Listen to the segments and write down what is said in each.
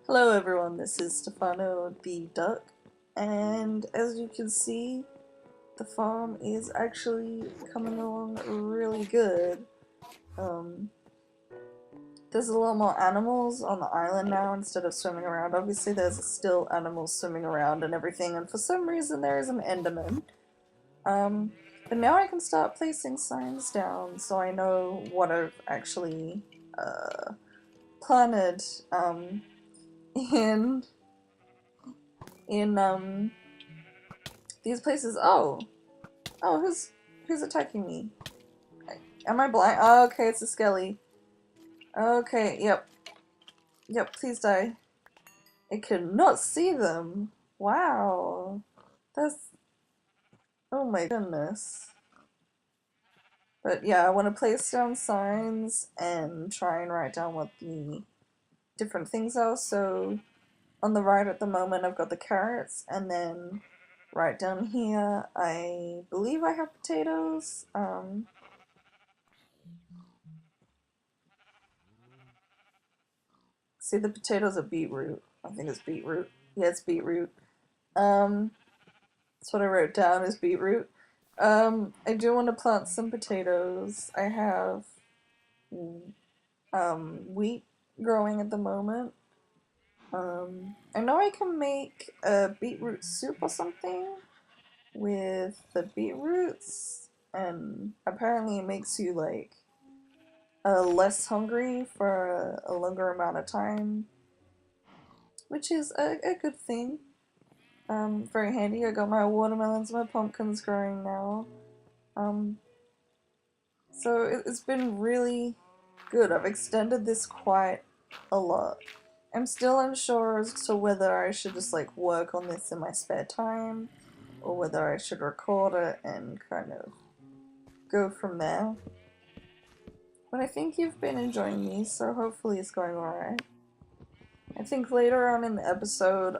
Hello everyone, this is Stefano the Duck, and as you can see, the farm is actually coming along really good. Um, there's a lot more animals on the island now instead of swimming around. Obviously there's still animals swimming around and everything, and for some reason there is an Enderman. Um, but now I can start placing signs down so I know what I've actually planted in in these places. Oh, who's attacking me? Am I blind? Oh, okay, it's a skelly. Okay, yep, please die. I cannot see them. Wow, that's, oh my goodness. But yeah, I want to place down signs and try and write down what the different things are. So on the right at the moment, I've got the carrots, and then right down here, I believe I have potatoes. See, the potatoes are beetroot. I think it's beetroot. Yeah, it's beetroot. Um, that's what I wrote down is beetroot. I do want to plant some potatoes. I have wheat growing at the moment. I know I can make a beetroot soup or something with the beetroots, and apparently it makes you like less hungry for a longer amount of time, which is a good thing. Very handy. I got my watermelons, my pumpkins growing now. Um, so it's been really good. I've extended this quite a lot. I'm still unsure as to whether I should just like work on this in my spare time or whether I should record it and kind of go from there. But I think you've been enjoying these, so hopefully it's going alright. I think later on in the episode,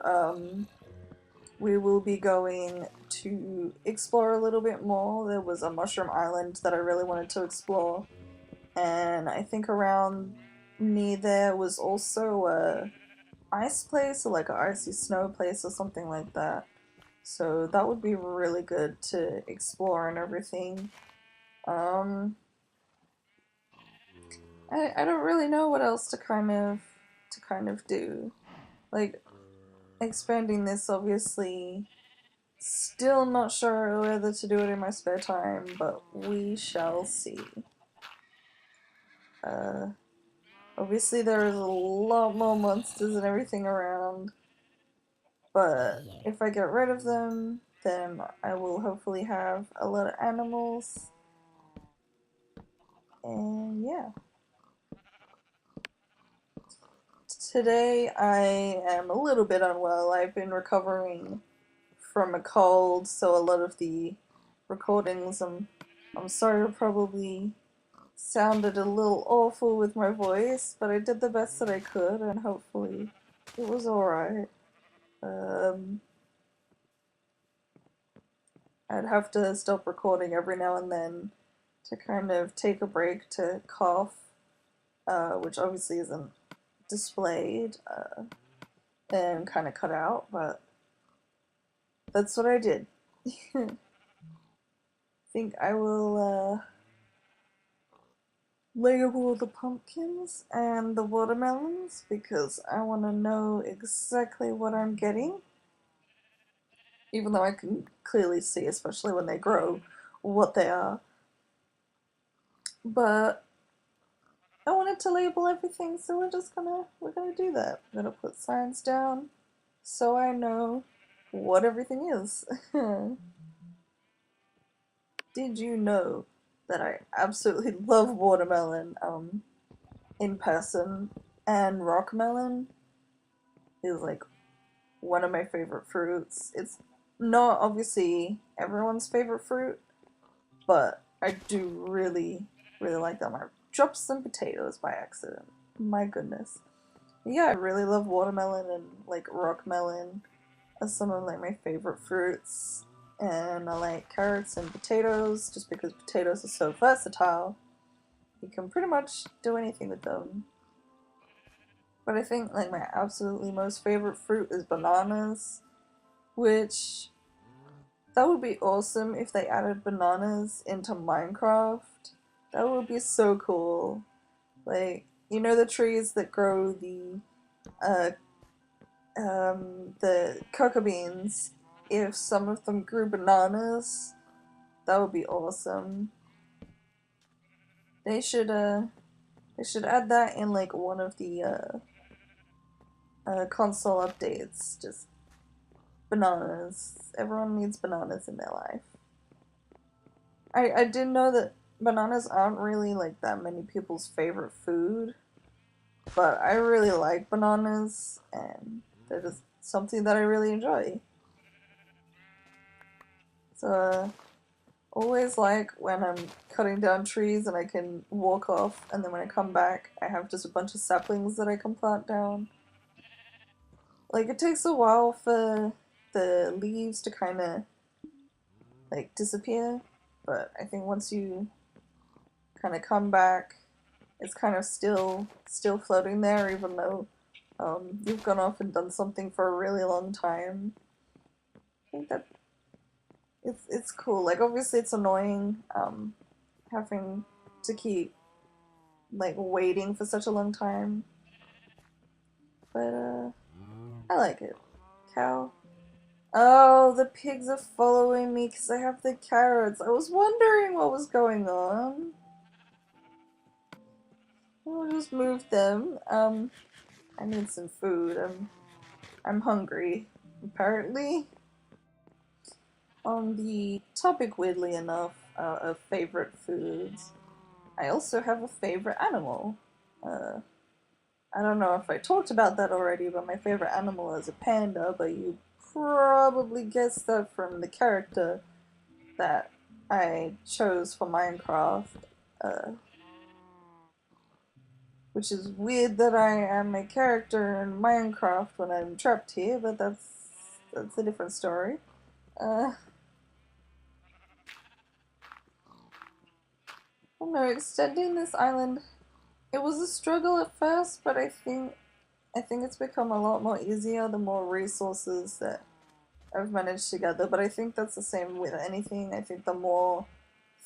we will be going to explore a little bit more. There was a mushroom island that I really wanted to explore, and I think around near there was also a ice place, or like an icy snow place or something like that. So that would be really good to explore and everything. Um, I don't really know what else to kind of do. Like expanding this, obviously. Still not sure whether to do it in my spare time, but we shall see. Uh, Obviously there is a lot more monsters and everything around, but if I get rid of them, then I will hopefully have a lot of animals, and yeah. Today I am a little bit unwell. I've been recovering from a cold, so a lot of the recordings, I'm sorry, probably sounded a little awful with my voice, but I did the best that I could, and hopefully it was alright. Um, I'd have to stop recording every now and then to kind of take a break to cough, which obviously isn't displayed, and kind of cut out, but that's what I did. I think I will label the pumpkins and the watermelons because I want to know exactly what I'm getting. Even though I can clearly see, especially when they grow, what they are. But I wanted to label everything, so we're gonna do that. I'm gonna put signs down so I know what everything is. Did you know that I absolutely love watermelon in person, and rock melon is like one of my favorite fruits. It's not obviously everyone's favorite fruit, but I do really like them. I dropped some potatoes by accident. My goodness. Yeah, I really love watermelon and like rock melon as some of like my favorite fruits. And I like carrots and potatoes just because potatoes are so versatile. You can pretty much do anything with them. But I think like my absolutely most favorite fruit is bananas, which that would be awesome if they added bananas into Minecraft. That would be so cool. Like, you know the trees that grow uh the cocoa beans, if some of them grew bananas, that would be awesome. They should they should add that in like one of the console updates. Just bananas. Everyone needs bananas in their life. I didn't know that bananas aren't really like that many people's favorite food, but I really like bananas and they're just something that I really enjoy. So always like when I'm cutting down trees and I can walk off, and then when I come back, I have just a bunch of saplings that I can plant down. Like, it takes a while for the leaves to kind of like disappear, but I think once you kind of come back, it's kind of still floating there, even though you've gone off and done something for a really long time. I think that it's cool. Like, obviously it's annoying having to keep like waiting for such a long time, but I like it. Cow. Oh, the pigs are following me because I have the carrots. I was wondering what was going on. I'll just move them. I need some food. I'm hungry. Apparently. On the topic, weirdly enough, of favorite foods, I also have a favorite animal. Uh, I don't know if I talked about that already, but my favorite animal is a panda, but you probably guessed that from the character that I chose for Minecraft. Uh, which is weird that I am a character in Minecraft when I'm trapped here, but that's a different story. Uh, I don't know, extending this island, it was a struggle at first, but I think it's become a lot more easier the more resources that I've managed to gather. But I think that's the same with anything. I think the more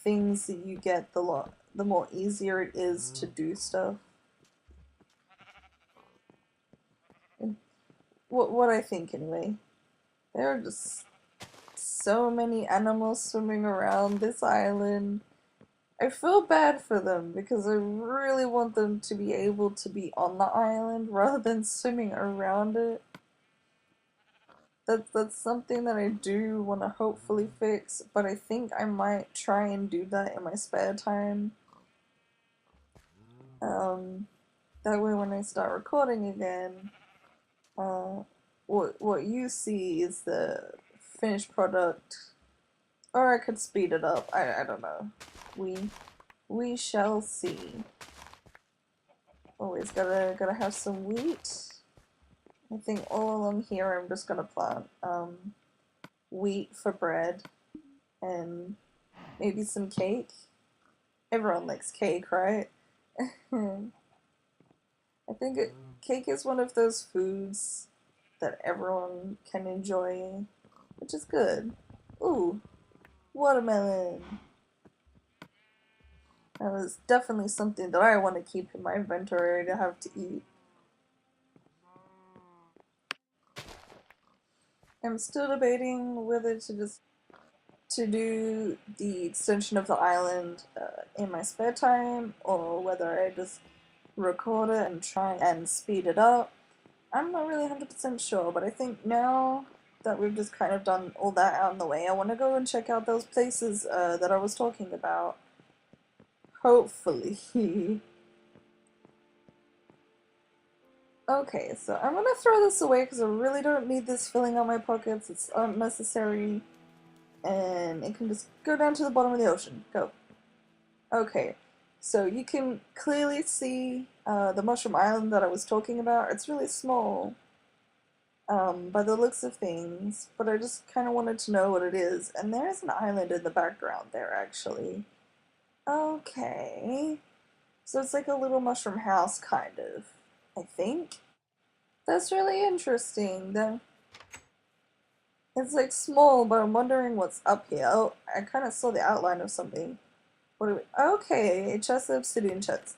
things that you get, the more easier it is to do stuff. And what I think anyway. There are just so many animals swimming around this island. I feel bad for them because I really want them to be able to be on the island rather than swimming around it. That's something that I do want to hopefully fix, but I think I might try and do that in my spare time. Um, that way, when I start recording again, uh, what you see is the finished product, or I could speed it up. I don't know. We we shall see. Always gotta have some wheat. I think all along here I'm just gonna plant wheat for bread and maybe some cake. Everyone likes cake, right? I think cake is one of those foods that everyone can enjoy, which is good. Ooh, watermelon. That is definitely something that I want to keep in my inventory to have to eat. I'm still debating whether to do the extension of the island in my spare time or whether I just record it and try and speed it up. I'm not really 100% sure, but I think now that we've just kind of done all that out in the way, I want to go and check out those places that I was talking about. Hopefully. Okay, so I'm gonna throw this away because I really don't need this filling out my pockets. It's unnecessary, and it can just go down to the bottom of the ocean. Go. Okay, so you can clearly see the mushroom island that I was talking about. It's really small by the looks of things, but I just kind of wanted to know what it is. And there's an island in the background there, actually. Okay. So it's like a little mushroom house, kind of, I think. That's really interesting. Then it's like small, but I'm wondering what's up here. Oh, I kind of saw the outline of something. What are we? Okay, a chest of obsidian chests.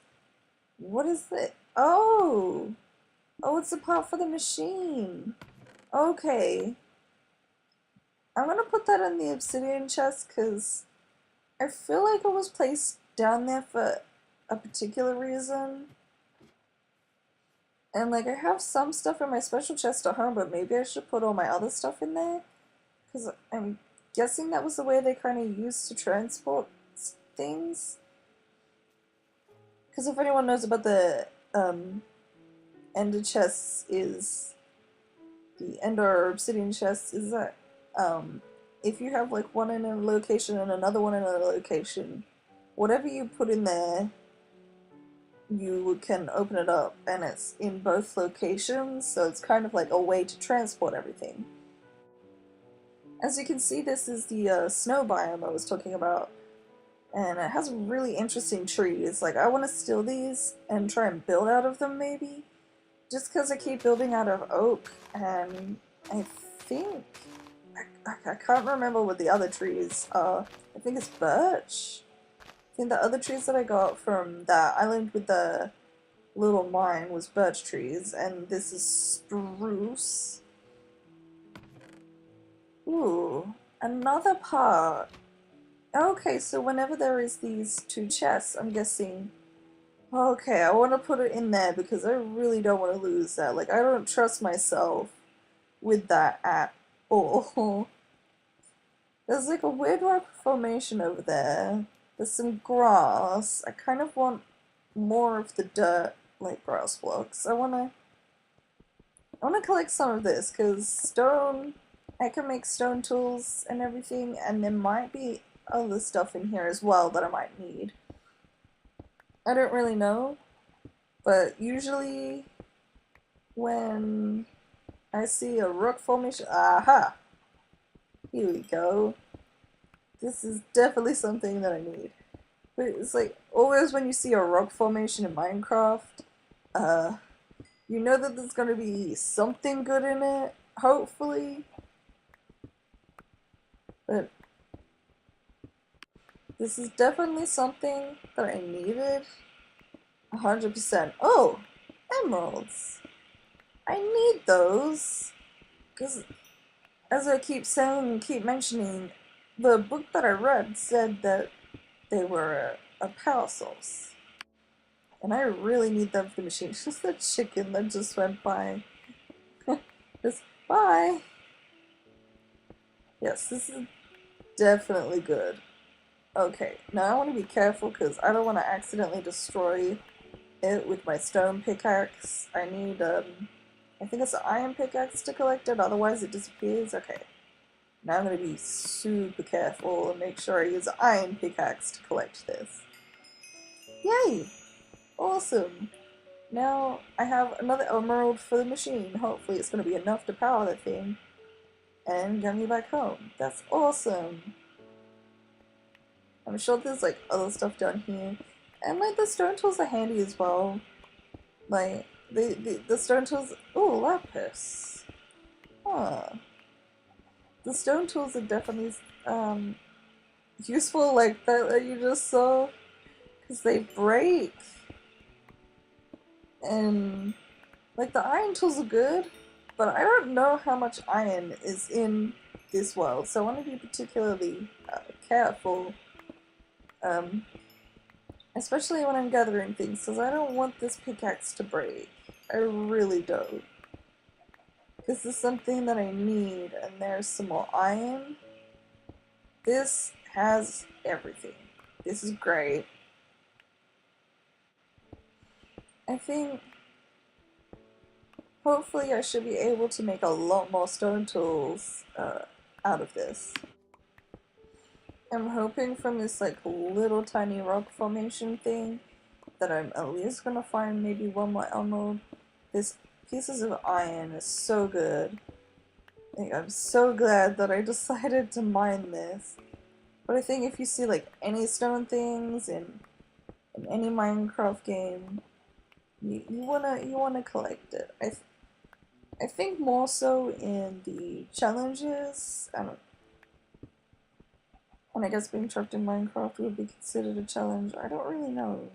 What is it? Oh! Oh, it's a part for the machine. Okay. I'm gonna put that in the obsidian chest because I feel like it was placed down there for a particular reason. And like I have some stuff in my special chest at home, but maybe I should put all my other stuff in there. Because I'm guessing that was the way they kind of used to transport things. Because if anyone knows about the ender chests, is the ender or obsidian chests, is that if you have like one in a location and another one in a location, whatever you put in there, you can open it up and it's in both locations, so it's kind of like a way to transport everything. As you can see, this is the snow biome I was talking about, and it has really interesting trees. Like, I want to steal these and try and build out of them, maybe? Just because I keep building out of oak, and I think... I can't remember what the other trees are. I think it's birch? I think the other trees that I got from that island with the little mine was birch trees, and this is spruce. Ooh, another part. Okay, so whenever there is these two chests, I'm guessing... Okay, I want to put it in there because I really don't want to lose that. Like, I don't trust myself with that at all. There's like a weird rock formation over there. There's some grass. I kind of want more of the dirt, like grass blocks. I wanna collect some of this because stone. I can make stone tools and everything, and there might be other stuff in here as well that I might need. I don't really know, but usually when I see a rock formation, aha! Here we go. This is definitely something that I need. But it's like, always when you see a rock formation in Minecraft, you know that there's gonna be something good in it, hopefully. But this is definitely something that I needed. 100%. Oh! Emeralds! I need those! Because, as I keep saying, keep mentioning, the book that I read said that they were a power source. And I really need them for the machine. It's just the chicken that just went by. Just, bye! Yes, this is definitely good. Okay, now I want to be careful because I don't want to accidentally destroy it with my stone pickaxe. I need, I think it's an iron pickaxe to collect it, otherwise it disappears. Okay. Now I'm going to be super careful and make sure I use an iron pickaxe to collect this. Yay! Awesome! Now I have another emerald for the machine. Hopefully it's going to be enough to power the thing and get me back home. That's awesome! I'm sure there's like other stuff down here. And like the stone tools are handy as well. Like the stone tools... Ooh, lapis! Huh. The stone tools are definitely useful like that you just saw. Because they break. And like the iron tools are good. But I don't know how much iron is in this world. So I want to be particularly careful. Especially when I'm gathering things, because I don't want this pickaxe to break. I really don't. This is something that I need, and there's some more iron. This has everything. This is great. I think hopefully I should be able to make a lot more stone tools out of this. I'm hoping from this like little tiny rock formation thing that I'm at least gonna find maybe one more emerald. This pieces of iron is so good. Like, I'm so glad that I decided to mine this. But I think if you see like any stone things in in any Minecraft game, you wanna collect it. I think more so in the challenges. And I guess being trapped in Minecraft would be considered a challenge. I don't really know.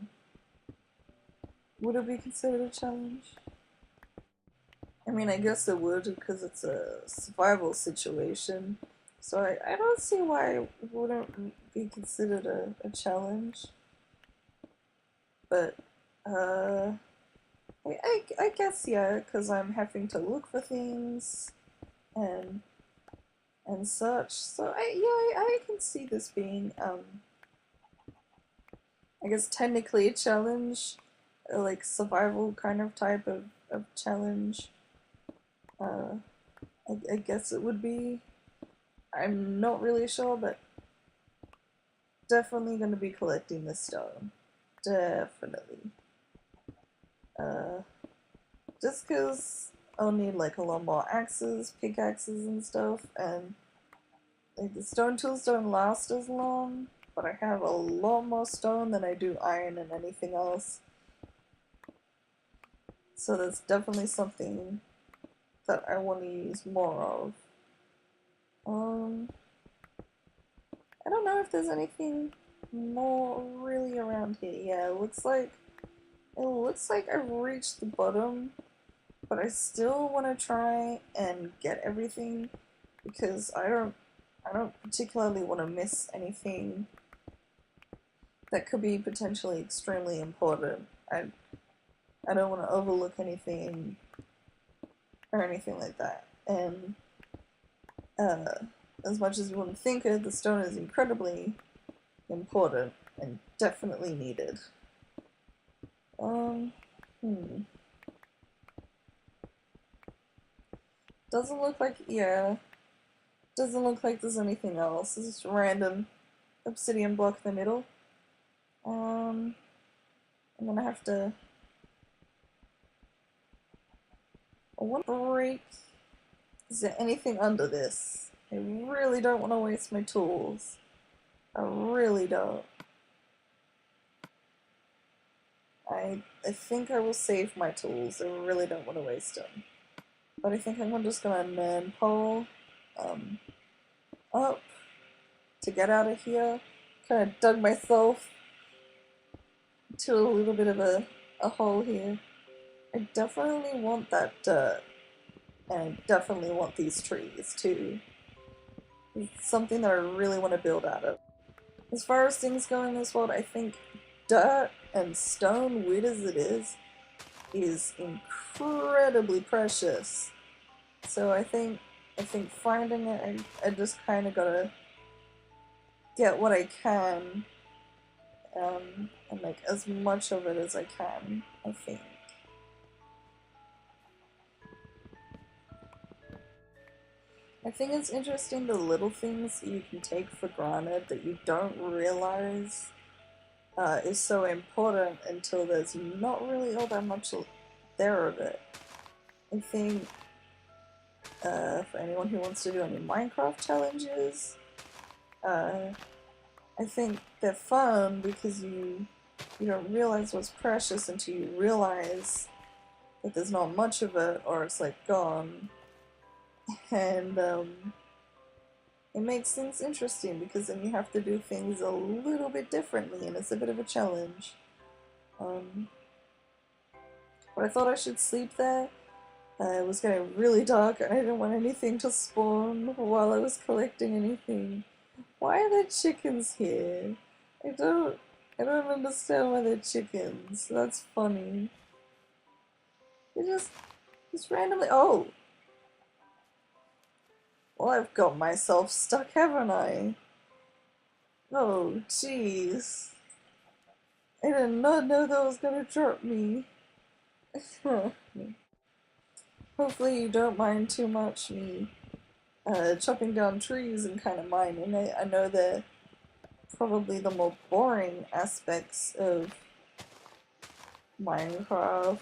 Would it be considered a challenge? I mean, I guess it would because it's a survival situation. So I don't see why it wouldn't be considered a challenge. But, I guess, yeah, because I'm having to look for things and and such. So I can see this being, I guess technically a challenge, like survival kind of type of challenge. Uh, I guess it would be. I'm not really sure, but definitely going to be collecting this stone. Definitely. Uh, just because I'll need like a lot more axes, pickaxes, and stuff, and like the stone tools don't last as long, but I have a lot more stone than I do iron and anything else. So that's definitely something that I want to use more of. Um, I don't know if there's anything more really around here. Yeah, it looks like I've reached the bottom, but I still want to try and get everything because I don't particularly want to miss anything that could be potentially extremely important. I don't want to overlook anything or anything like that. And uh, as much as you wouldn't think it, the stone is incredibly important and definitely needed. Um, hmm. Doesn't look like, yeah, doesn't look like there's anything else. It's just a random obsidian block in the middle. Um, I'm gonna have to. I want to break. Is there anything under this? I really don't want to waste my tools. I really don't. I think I will save my tools. I really don't want to waste them. But I think I'm just gonna man pole um, up to get out of here. Kind of dug myself to a little bit of a hole here. I definitely want that dirt. And I definitely want these trees too. It's something that I really want to build out of. As far as things go in this world, I think dirt and stone, weird as it is incredibly precious. So I think finding it, I just kind of gotta get what I can, and like as much of it as I can. I think. I think it's interesting the little things that you can take for granted that you don't realize is so important until there's not really all that much there of it. I think for anyone who wants to do any Minecraft challenges, uh, I think they're fun because you don't realize what's precious until you realize that there's not much of it or it's like gone. And it makes things interesting because then you have to do things a little bit differently and it's a bit of a challenge. Um, but I thought I should sleep there. It was getting really dark and I didn't want anything to spawn while I was collecting anything. Why are there chickens here? I don't I don't understand why they're chickens. That's funny. They just randomly. Oh, well, I've got myself stuck, haven't I? Oh, jeez. I did not know that was gonna drop me. Hopefully you don't mind too much me chopping down trees and kind of mining. I know they're probably the more boring aspects of Minecraft,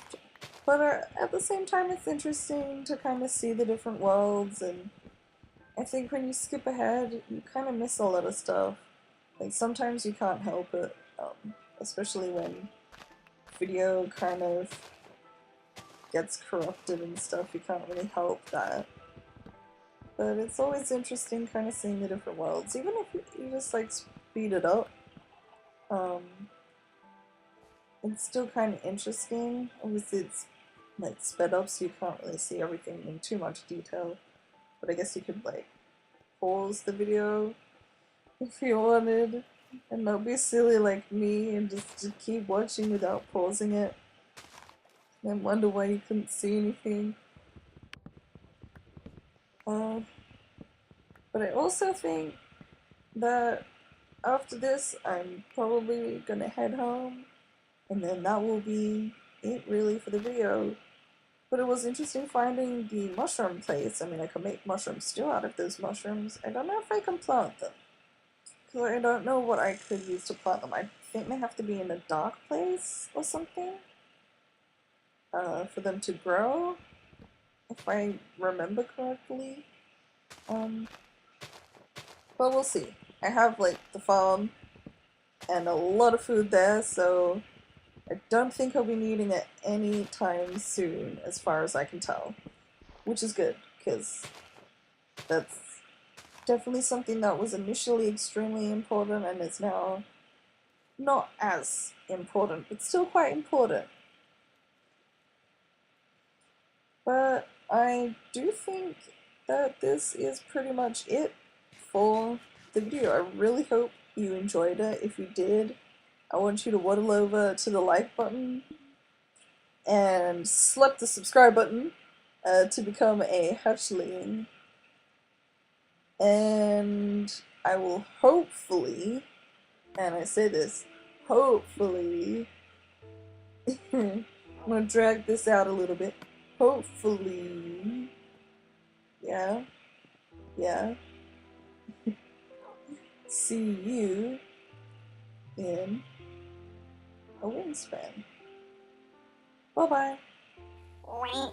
but at the same time it's interesting to kind of see the different worlds, and I think when you skip ahead you kind of miss a lot of stuff. Like sometimes you can't help it. especially when video kind of gets corrupted and stuff. You can't really help that. But it's always interesting kind of seeing the different worlds, even if you just like speed it up. Um, it's still kind of interesting. Obviously it's like sped up so you can't really see everything in too much detail. But I guess you could like pause the video if you wanted and not be silly like me and just keep watching without pausing it and then wonder why you couldn't see anything. But I also think that after this I'm probably gonna head home and then that will be it really for the video. But it was interesting finding the mushroom place. I mean, I could make mushroom stew out of those mushrooms. I don't know if I can plant them. Because I don't know what I could use to plant them. I think they have to be in a dark place or something for them to grow, if I remember correctly. But we'll see. I have like the farm and a lot of food there, so I don't think I'll be needing it anytime soon, as far as I can tell. Which is good, because that's definitely something that was initially extremely important and is now not as important, but still quite important. But I do think that this is pretty much it for the video. I really hope you enjoyed it. If you did, I want you to waddle over to the like button and slap the subscribe button to become a hatchling. And I will hopefully, and I say this, hopefully, I'm gonna drag this out a little bit. Hopefully, yeah, see you in a wingspan. Bye bye.